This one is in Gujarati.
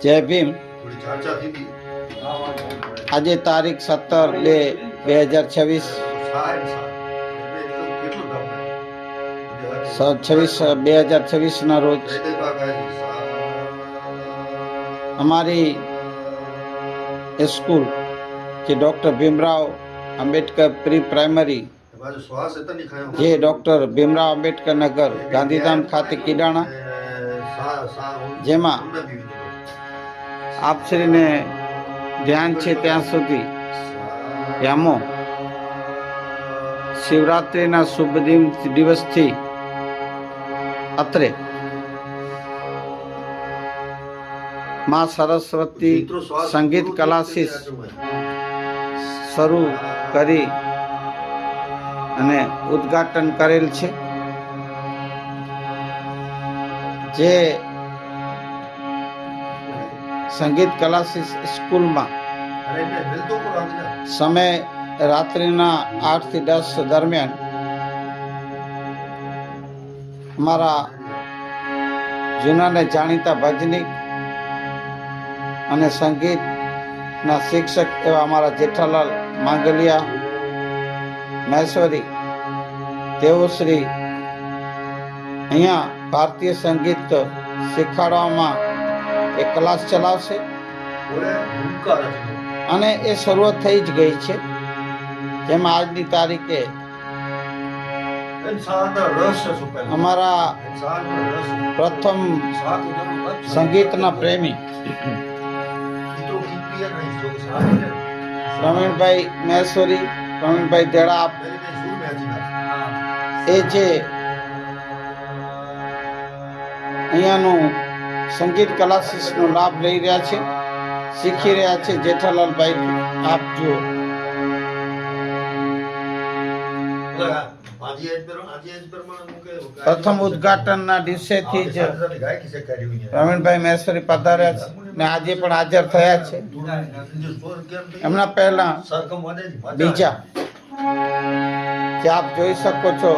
જય ભીમ. આજે તારીખ 17/2/2026 26/2026 રોજ અમારી સ્કૂલ જે doctor Bhimrao Ambedkar pre primary જે ડૉક્ટર ભીમરાવ આંબેડકર નગર ગાંધીધામ ખાતે કિડાણા, જેમાં આપશ્રીને ધ્યાન છે ત્યાં સુધી યામો શિવરાત્રિના શુભ દિવસથી અત્રે મા સરસ્વતી સંગીત ક્લાસીસ શરૂ કરી અને ઉદ્ઘાટન કરેલ છે. જે સંગીત ક્લાસીસ સ્કૂલમાં સમય રાત્રિના 8 થી 10 દરમિયાન અમારા જૂનાને જાણીતા ભજનીક અને સંગીતના શિક્ષક એવા અમારા જેઠાલાલ માંગલિયા મહેશ્વરી તેઓ શ્રી અહીંયા ભારતીય સંગીત શીખવાડવામાં એક ક્લાસ ચલાવશે અને એ શરૂઆત થઈ જ ગઈ છે, જેમાં આજની તારીખે અમારા પ્રથમ સંગીતના પ્રેમી પ્રવીણભાઈ મહેશ્વરી, પ્રવીણભાઈ દેડા એ જે અહીંયાનું સંગીત ક્લાસીસનો લાભ લઈ રહ્યા છે, શીખી રહ્યા છે. જેઠાલાલભાઈ આપ જુઓ. પ્રથમ ઉદ્ઘાટનના દિવસેથી જ પ્રવીણભાઈ મહેશ્વરી પધાર્યા છે ને આજે પણ હાજર થયા છે. એમના પહેલા બીજા જે આપ જોઈ શકો છો